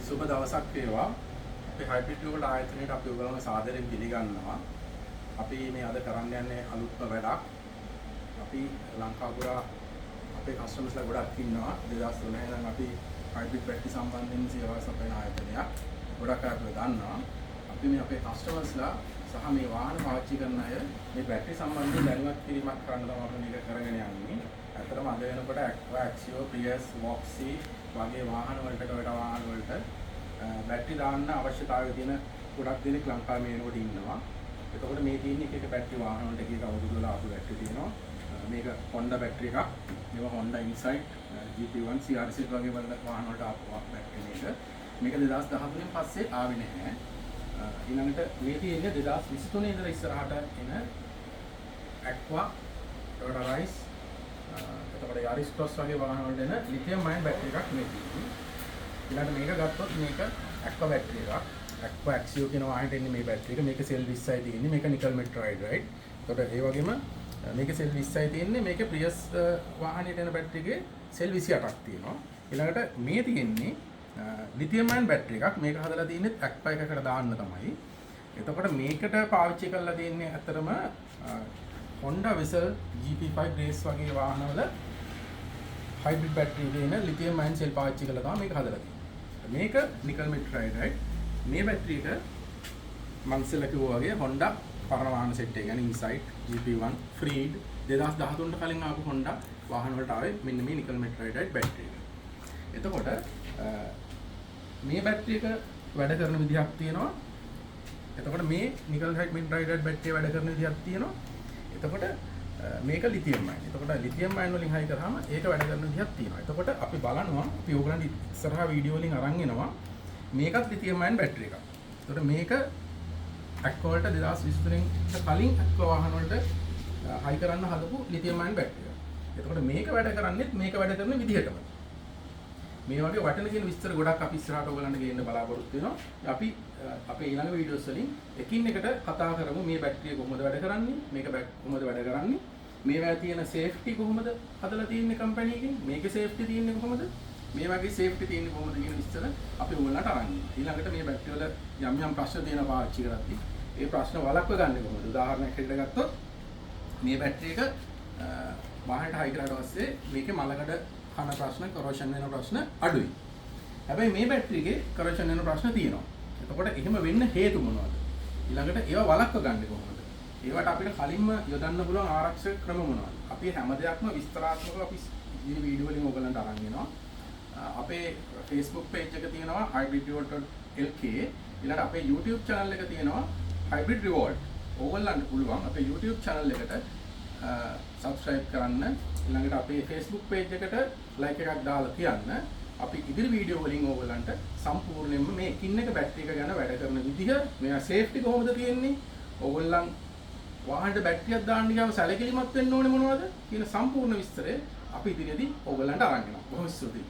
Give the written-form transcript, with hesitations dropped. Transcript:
සුබ දවසක් වේවා. අපේ හයිබ්‍රිඩ් වල ආයතනයේට අපි ඔයගොල්ලන්ව සාදරයෙන් පිළිගන්නවා. අපි මේ අද කරන්න යන්නේ අලුත්ම වැඩක්. අපි ලංකාව පුරා අපේ කස්ටමර්ස්ලා ගොඩක් ඉන්නවා. 2009 ඉඳන් අපි හයිබ්‍රිඩ් බැටරි සම්බන්ධයෙන් සේවා සපයන ආයතනයක්. ගොඩක් අය අපිව දන්නවා. අපි මේ අපේ කස්ටමර්ස්ලා සහ මේ වාහන පාවිච්චි කරන අය මේ බැටරි සම්බන්ධයෙන් දැනුවත් කිරීමක් කරන්න තමයි අපි මේක කරගෙන යන්නේ. ඇත්තටම අද වෙනකොට Aqua, Axio, Prius, Voxy වගේ වාහන වලට වඩා වාහන වලට බැටරි දාන්න අවශ්‍යතාවය තියෙන ගොඩක් දෙනෙක් ලංකාවේ මේ වෙනකොට ඉන්නවා. එතකොට මේ තියෙන එක බැටරි වාහන වලට කීක අවුරුදු වල ආපු බැටරි තියෙනවා. මේක Honda බැටරි එකක්. මේක Honda Insight GP1 CRC වගේ වාහන වලට ආපු බැටරි මේක. මේක 2013 න් පස්සේ ආවේ නැහැ. ඊළඟට මේ තියෙන්නේ 2023 ඉඳලා ඉස්සරහට එන Aqua, Toyota Rise, එතකොට Yaris Cross වගේ වාහන වලට එන ලිථියම් අයන් බැටරි එකක් මේ තියෙන්නේ. ඊළඟට මේක ගත්තොත් මේක Aqua බැටරි එකක්. Aqua Axio කියන වාහනේට එන්නේ මේ බැටරි එක. මේක සෙල් 20යි තියෙන්නේ. මේක නිකල් මෙට්‍රොයිඩ් රයිට්. එතකොට ඒ වගේම මේක සෙල් 20යි තියෙන්නේ. මේක Prius වාහනේට එන බැටරි එකේ සෙල් 28ක් තියෙනවා. ඊළඟට මේ තියෙන්නේ ලිථියම් අයන් බැටරි එකක්. මේක හදලා තියෙන්නේ Aqua එකකට දාන්න තමයි. එතකොට මේකට පාවිච්චි කරලා තියෙන්නේ අතරම Honda Vessel GP5 Grace වගේ වාහනවල හයිබ්‍රිඩ් බැටරි දෙන ලිථියම් අයන් සෙල් පාවිච්චි කරලා තමයි මේක හදලා තියෙන්නේ. මේක නිකල් මෙට්‍රොයිඩ් රයිට්. මේ බැටරි එක මං ඉස්සෙල්ලා කිව්වා වගේ Honda පරණ වාහන සෙට් එක. يعني Insight GP1 Freed 2013 ට කලින් ආපු Honda වාහන වලට ආවේ මෙන්න මේ නිකල් මෙට්‍රොයිඩ් රයිට් බැටරි එක. එතකොට මේ බැටරි එක වැඩ කරන විදිහක් තියෙනවා. එතකොට මේ නිකල් මෙට්‍රොයිඩ් රයිට් බැටරිය වැඩ කරන විදිහක් තියෙනවා. එතකොට මේක ලිථියම් අයන්. එතකොට ලිථියම් අයන් වලින් හයි කරාම ඒක වැඩ කරන විදිහක් තියෙනවා. එතකොට අපි බලනවා අපි ඕගලන්ට ඉස්සරහා වීඩියෝ වලින් අරන් එනවා. මේකත් ලිථියම් අයන් බැටරි එකක්. එතකොට මේක Aqua වලට 2023 ට කලින් Aqua වාහන වලට හයි කරන්න හදපු ලිථියම් අයන් බැටරි එකක්. එතකොට මේක වැඩ කරන්නේත් මේක වැඩ කරන විදිහටම. මේ වගේ වටින කියන විස්තර ගොඩක් අපි ඉස්සරහට ඔයගලන්ට ගේන්න බලාපොරොත්තු වෙනවා. අපි අපේ ඊළඟ වීඩියෝස් වලින් එකින් එකට කතා කරමු මේ බැටරිය කොහොමද වැඩ කරන්නේ, මේක කොහොමද වැඩ කරන්නේ, මේවා තියෙන සේෆ්ටි කොහොමද හදලා තියෙන්නේ කම්පැනි එකෙන්, මේකේ සේෆ්ටි තියෙන්නේ කොහොමද, මේ වගේ සේෆ්ටි තියෙන්නේ කොහොමද කියන විස්තර අපි ඔයගලන්ට අරන් ඉන්නවා. ඊළඟට මේ බැටරිය වල යම් ප්‍රශ්න තියෙනවා පාවිච්චි කරද්දී ඒ ප්‍රශ්න වළක්ව ගන්න කොහොමද? උදාහරණයක් හැටියට ගත්තොත් මේ බැටරි එක වාහනයට හයි කරාට පස්සේ මේකේ මලකඩ කන ප්‍රශ්න, කරෝෂන් වෙන ප්‍රශ්න අඩුයි. හැබැයි මේ බැටරි එකේ කරෝෂන් වෙන ප්‍රශ්න තියෙනවා. එතකොට එහෙම වෙන්න හේතු මොනවද? ඊළඟට ඒවා වළක්ව ගන්න කොහොමද? ඒවට අපිට කලින්ම යොදන්න පුළුවන් ආරක්ෂක ක්‍රම මොනවද? අපි හැම දෙයක්ම විස්තරාත්මකව අපි මේ වීඩියෝ වලින් ඔයගලන්ට අරන් එනවා. අපේ Facebook page එක තියෙනවා hybridrevolt.lk. ඊළඟට අපේ YouTube channel එක තියෙනවා hybrid revolt. ඕගොල්ලන්ට පුළුවන් අපේ YouTube channel එකට subscribe කරන්න. ඊළඟට අපේ Facebook page එකට like එකක් දාලා තියන්න. අපි ඉදිරි වීඩියෝ වලින් ඕගොල්ලන්ට සම්පූර්ණයෙන්ම මේ එකින් එක බැටරි එක ගැන වැඩ කරන විදිහ, මේවා සේෆ්ටි කොහොමද තියෙන්නේ, ඕගොල්ලන් වාහනේට බැටරියක් දාන්න ගියාම සැලකිලිමත් වෙන්න ඕනේ මොනවද කියන සම්පූර්ණ විස්තරය අපි ඉදිරියේදී ඕගොල්ලන්ට අරන් එනවා. බොහොම ස්තුතියි.